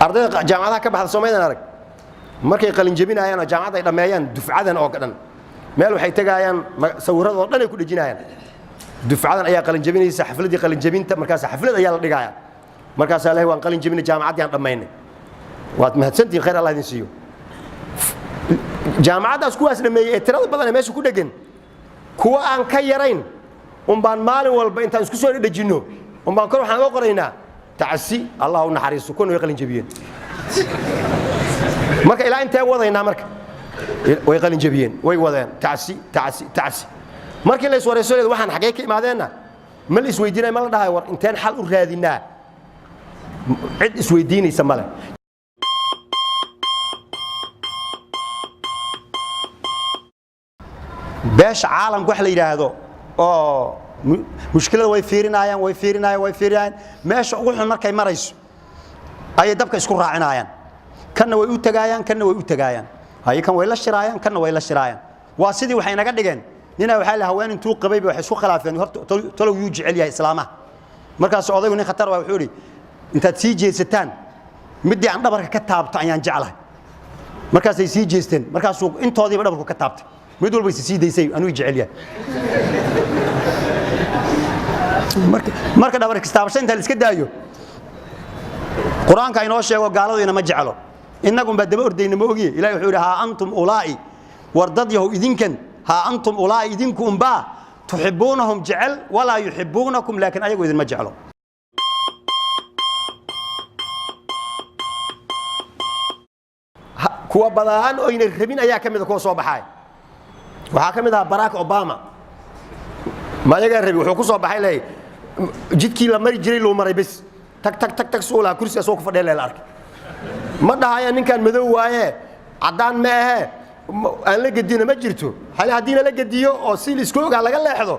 ardayda jaamacadaha ka baxda Soomaaliya arag markay qalin jabinayaan oo jaamacad ay dhameeyaan dufcadan oo dhan meel waxay tagayaan sawirradooda dhan ay ku dhijinayaan dufcadan ayaa qalin jabinaysa xafladii qalin jabinta markaas xaflad ayaa la dhigayaa markaas Ilaahay waan qalin jabinay jaamacadii aan dhameynay waad mahadsantiin khayr Allah idin siiyo jaamacadaas kuwaas dhameeyay tirada badan meesha ku dhagan kuwa aan ka yarayn baan maalin walba intaan isku soo dhajino baan kor waxaan uga qoraynaa تعسي الله ونحرس كون ويقلن جبين مرك إلى أنت وضعنا مرك ويقلن جبين ويوضعن تعسي مرك اللي يسوي رسول واحد حقيقي ما ذانا ما اللي يسوي دينا ما له داعي إنتين حل أرادينا عد يسوي ديني سماله باش عالم كحل إلى هذا مشكلة ويفيرنايان ماشي أقول مركي مريس أي دبك يسكر راعنايان كنا ويتجايان هاي كان ويلا شرايان كنا ويلا شرايان واسدي وحين قدجن هنا وحال هوان انتو قبيب وحسوا خلافين تلو يوجع عليها إسلامه مركز سعودي وني خطر وحوري أنت تيجي ستان مدي عند بركة كتاب تعيان جعله مركز يسيجي ستين مركز سوق أنت هذي بدأ بركة كتابت مدول بس يسيد يسيب أنو يجع عليها marka dhabar kistaabashada iska daayo quraanka inoo sheego gaaladina ma jecelo inagu badaba ordayna ma ogiye ilaahay wuxuu yiraahdaa antum ulaa'i wardad yahu idinkan ha antum ulaa'i idinkum ba tuhibbunahum ja'al wala yuhibbunakum laakin ayagu idin ma jecelo kuwa badaan oo inay rabin ayaa kamid ku soo baxay waxa kamid ah Barack Obama ما يقدر يبي وحكوا صوب حيله جد كي لما يجري لو مري بس تك سؤال كرسي أسوق فديل الأرك ما ده هاي إن كان مذو وياه عدان ما هي أنا لقى الدين ما جرته هل هدينا لقى ديو أو سيل سكوك على قال لحظة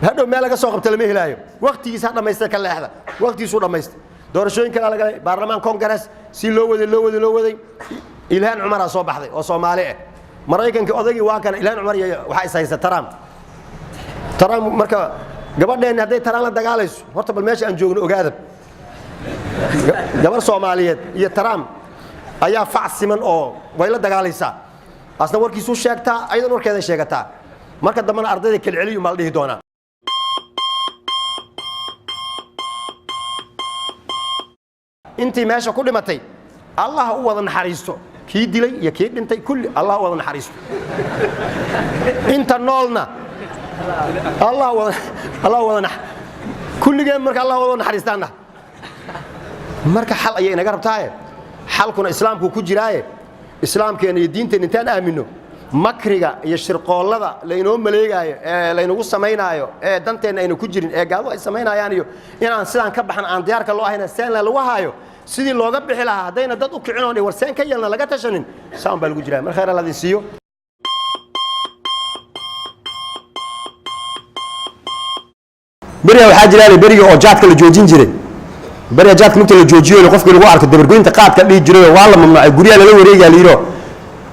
هذا ما لقى سوق بتلميه لايو وقت يسحب ما يستكل لحظة وقت يسود ما يست دور شوين كلا لقى برلمان كونغرس سيل لو ودي إلهان عمر صوب حذي وصومالي مرة كان كأذكي واكن إلهان عمر وحيس هيس ترى مركب قبل إن هذي ترى لا دجالس هرت بالماشي أنجون وقادب قبل صوماليات يترام أيها فعس من أو ويلا دجالسا أصلا وركي سو شاكتا أيضا وركي هذا شاكتا مركب ضمن أرضي كل علي وما ليه دونا أنت ماشى كل متى الله هو ذن حريصه كيد لي يكيد أنت كل الله هو ذن حريصه أنت نولنا الله وضنا كل جيم مرك الله وضنا حريستنا مرك حل أيه نجرب تاعي حل كنا إسلام كو كجراي إسلام كان الدين تنتان آمنه مكرجة يشرق الله لأنه مليجا لأنه قصة ماينايو دنتين إنه كجرين قالوا إسماينا يعني أنا سلام كبحن عن ديارك الله هنا سين لوهايو سيدي اللي قبل حلا هدينا ضدك كعنوني ورسين كيلنا لقيت شنين سام بالكجراي من خير الله يسيو بريا وحاجة لي بريا أو جات كل جوجين جري بريا جات ممكن الجوجيو اللي قفك اللي وعرك الدبرقين أنت قاعد كل جري والله ممنوع الجريا اللي هو ريجا ليرو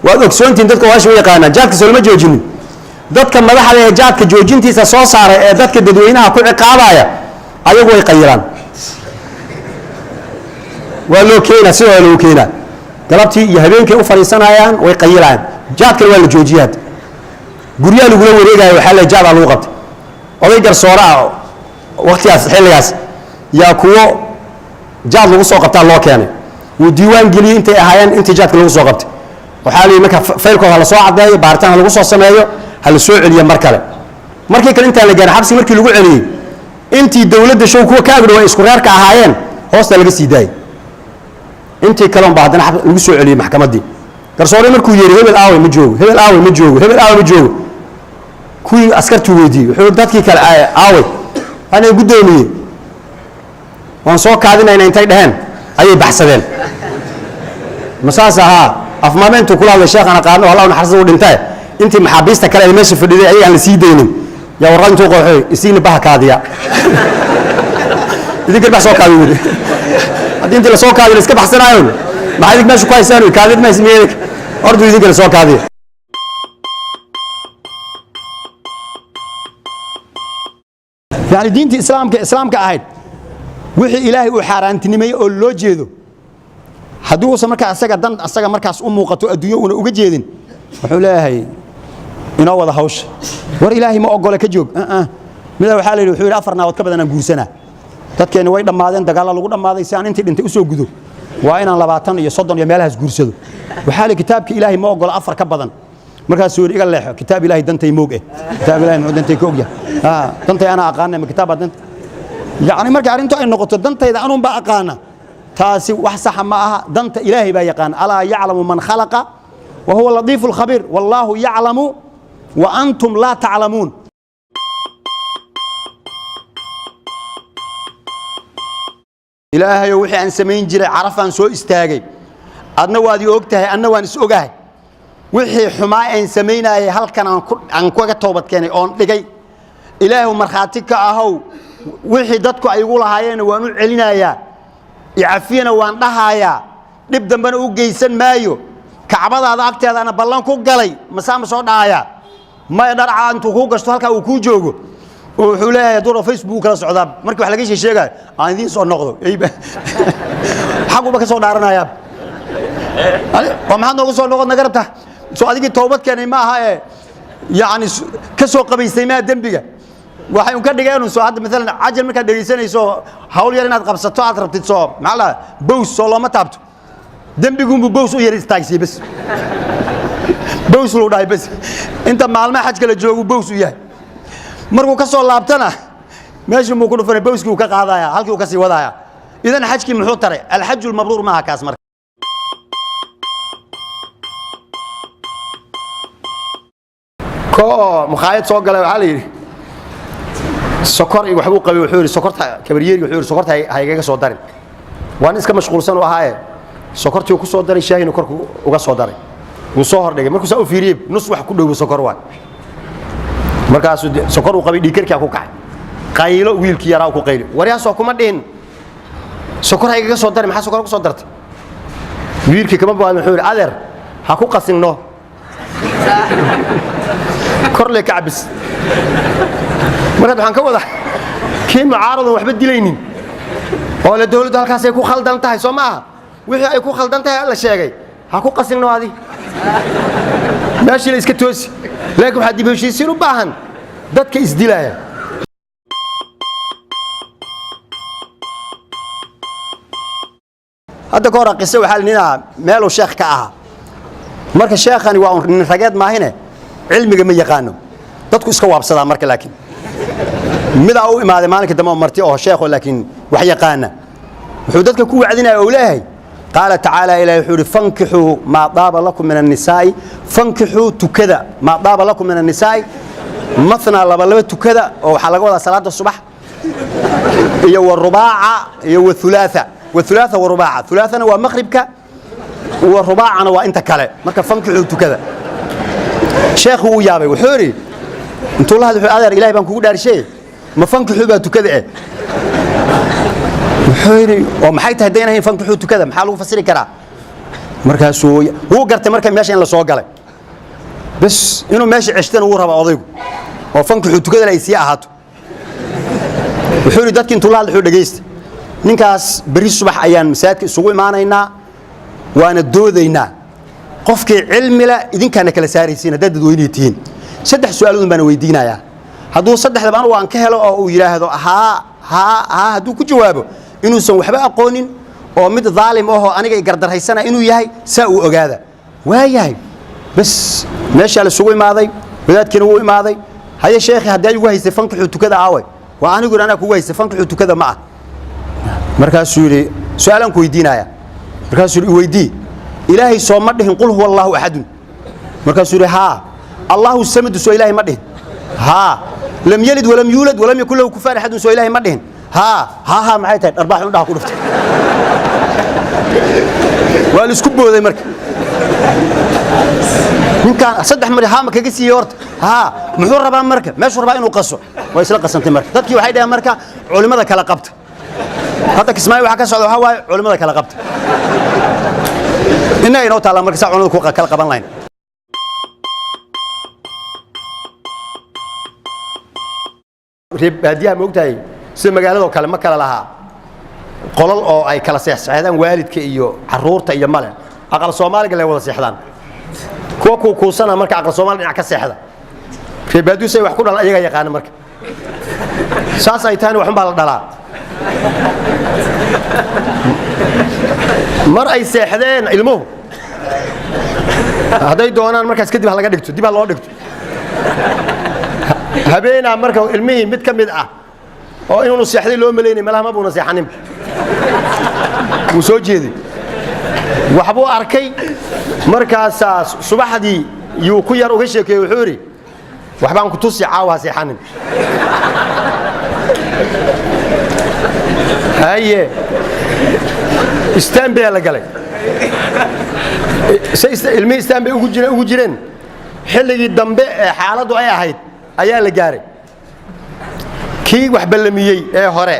وأدوك سونتين دتك واش ويا قانا جات كسول جوجين دتك ما راح عليه جات كجوجين تيسا صار دتك الدوينها كل عقابايا أيوة يقيران ولو كينا سوى لو كينا قلبتي يهبين كي أفريسان عيان ويقيران جات كل ولا جوجيات جريا اللي هو ريجا وحلا جات على الوقت ويقدر صورة وقتها حلقاس يا كوا جاد لو سو قبطان لو كاني وديوان جلي انت اهايان انت جادك لو سو قبط وحالي marka faylko hala soo cadeeyo baaritaan lagu soo sameeyo hal soo celiyo mar kale markii kale inta la gaar xabsi markii lagu celiyay intii dawladda show kuwa kaaga way isku reerka ahaayeen hoosta laga sii daayay intii kale baadana lagu soo celiyay maxkamadii garsoore markuu yeeray hebel aawe ma joogo kuwii askartu weydiiyay wuxuu dadkii kale aawe أنا قدومي وانسوق هذين أين ينتهي دهن أي بحثين مساسها أفهمين تقول هذا الشيخ أنا قارنه والله ونحرزه ودنتهي أنت محابيستك كلا المشي في الدنيا أي اللي سيديني يا وران توقع حي يسيني بها كاديا يديك البحث كادي ودي هذي أنت اللي سوق هذا اللي بحثنا عيون ما هذيك ماشي كويس أنا كادي ما يسميك أرض يديك اللي سوق هذه يعني دينتي إسلام كأهيد وحي إلهي وحارنتني ما يقول له جيدو hadduu markaa asaga markaas u muuqato adduunyo una uga jeedin wuxuu leeyahay inoo wada hawsha war ilaahay ma ogole ka joog mid waxa la yiri wuxuu yiri 4 naawad ka badan aan guursanaa dadkeena way dhamaadeen dagaal lagu dhamaaday si aan intii dhintay u soo gudo waa inaan 20 iyo 30 iyo meelahaas guursado waxa la kitaabka ilaahay ma ogole 4 ka badan markaas uu iga leexo kitaab ilaahay dantay moog kitaab ilaahay ma dantay koog dantay ana aqaan ma kitaab dantay يعني marka arintu ay noqoto dantayda anun ba aqaana taasi wax sax ma aha danta ilaahay ba yaqaan ala ya'lamu man khalaqa wa huwa latiful khabir wallahu ya'lamu wa antum la ta'lamun ilaahay wixii aan sameyn jiray carafan soo istaagay adna waad i ogtahay anna waan is ogahay wixii xumaa aan sameynayay halkan aan ku ga toobad keenay oon dhigay ilaahay marxaati ka ahow wixii dadku ay ugu lahaayeen waan u celinayaa iafiyana waan dhahayaa dib dambana u geysan maayo kacbadaada agteeda ana ballan ku galay masaama soo dhaaya ma dharca intuu ku gasto halka uu ku joogo wuxuu leeyahay duro Facebook kala socdaa markii wax laga sheegay aan idin soo noqdo xaquba ka soo dhaaranaya maxaad noogu soo noqod nagarabta soo adigii toobad keenay ma aha yaani ka soo qabaysay ma dambiga waxay un ka dhigeen soo hadda midalan ajal marka dhageysanayso hawl yar inaad qabsato aad rabtid soo macala bows soo lama taabto dambigu bows u yar istaagsi bas bows loo dhaay bas inta maalma xaj kala joogo bows u yahay markuu ka soo laabtana meesha muu ku dhufan bowski uu ka qaadaya halkii uu ka sii wadaya idan xajki muxuu taray al hajjul mabruur ma kaas marka ko mukhayad soo galay waxa la yiri sokor iyo waxbu qabay wuxuu yiri sokorta kabariyeri wuxuu yiri sokorta haygaga soo darin waan iska mashquulsan oo ahaaye sokortii uu ku soo daray shaahina korku uga soo daray uu soo hordhigay markuu soo fiiriyay nus wax ku dhow sokor waan markaas sokor uu qabay dhiikarka ku kacay qaylo wiilkii yaraa ku qaylo wariyaa soo kuma dhin sokor haygaga soo daray maxaa sokor ku soo dartay wiilkii kama baan wuxuu yiri adeer ha ku qasinno kor le kacbis markaad waxaan ka wada kii mucaaradu waxba dilaynin oo la dawladda halkaas ay ku khaldan tahay soo maaha wixii ay ku khaldan tahay la sheegay ha ku qasinno adi meeshii la iska toosi laakiin waxa dib u heshiisiin u baahan dadka isdilaya hadda ka hor qisay waxa linaa meel uu sheekh ka aha marka sheekhani waa nin rageed maahine cilmiga ma yaqaano dadku iska waabsadaa marka laakiin mid uu imaaday maalinka dambe marti oo sheekho laakiin wax yaqaana wuxuu dadka ku wacdinaa oo leeyahay قال تعالى إلى يحور فانكحوا ما طاب لكم من النساء فانكحوا تكذا ما طاب لكم من النساء مثنى لبلبة تكذا وحلقوا صلاة الصبح يو الرباعة يو الثلاثة والثلاثة والرباعة ثلاثة ومغربك والرباعة وانت كلا مركب فانكحوا تكذا شيخ ويابي وحوري انتوا الله هذا أدر إلهي بانكو دار شيء ما فانكحوا بها تكذا وحوري ومحي تهدينا هي فانكحوا تكذا محلو فسري كرا مركب سويا هو قرت مركب ماشي إلا سوق عليه بس إنه ماشي عشتين ورها بعضيهم وفانكحوا تكذا لا يسيء هاتو وحوري دتك انتوا الله الحور دقيست نينكاس بري الصبح أيام مساك سوي معنا هنا وأنا دودينا قفك علم لا إذن كان كلا سارسين دد دوينيتين صدح سؤالون بنا ويدينا يا هذو صدح لبان وان كهلا أو يراه هذا ها هذو كجوابه إنه سووا حبا قونين أو مد ظالم أو أنا جاي قدر هاي السنة إنه يهاي ساووا أجاذا وهاي بس ماشي على سوي ماضي بدأت كانوا ماضي هاي الشيخ هدا يجوا يستفنك حتو كذا عاوي وأنا أقول أنا كوي يستفنك حتو كذا معه مركز سوري سؤالهم كويدينا يا مركز سوري ويدي إلهي سو مدهن قل هو الله أحد مركز سوري ها الله السمد سو إلهي مدهن ها لم يلد ولم يولد ولم يكن له كفار أحد سو إلهي مدهن ها معايا أربعة من ده كلفت والسكوب هذا مركز من كان صدح مري ها ما كجسي يورت ها محور ربان مركز ما شو ربان وقصه ويسلق قسمت مركز تذكي وحيدة مركز علماء كلا قبت هذا كسماي وحكى سعد هواي علماء كلا قبت إنه ينو تعالى مركز علماء كلا قبان لاين ريب هديها موجتاي سمع قالوا كلام ما كلا لها qolal oo ay kala seexseexdaan waalidka iyo caruurta iyo male aqal Soomaaliga la wada seexdaan kuwa ku kuusana marka aqal Soomaali dhinac ka seexda reebaadusay wax ku dhal ayaga yaqaan marka saas ay taani waxan baa la dhalaa mar ay seexdeen ilmuhu haday doonaan markaas kadib laga dhigto dib loo dhigto habeena marka ilmihii mid kamid ah oo inuu seexday loo maleeyay malaha ma buuna seexanin wuu soo jeeday waxbuu arkay markaas subaxdii yuu ku yar uga sheekay wuxuu yiri waxbaan ku tusi caawa seexanin haye istaanbay la galay ilmi istaanbay ugu jireen xilligii dambe ee xaaladdu ay ahayd ayaa la gaaray kii wax ballamiyay ee hore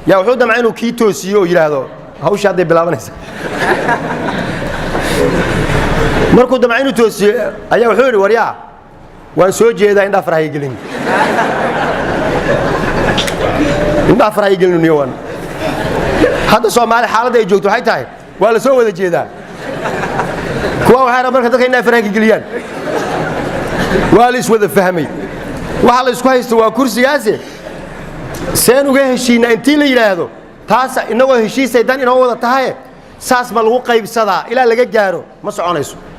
yaa wuxuu damcay inuu kii toosiyo oo yiraahdo hawsha hadday bilaabanaysa markuu damcay inuu toosiyo ayaa wuxuu yiri waryaa waan soo jeedaa indha farahay gelin indha farahay gelin niyowan hadda Soomaali xaaladda ay joogto waxay tahay waa la soo wada jeedaa kuwa waxay marka dadka indha farahay geliyaan waa la iswada fahmay waxa la isku haysto waa kursigaasi seen uga heshiina intii la yiraahdo taas inagoo heshiisay dan inoo wada tahay saas ma lagu qaybsadaa ilaa laga gaaro ma soconayso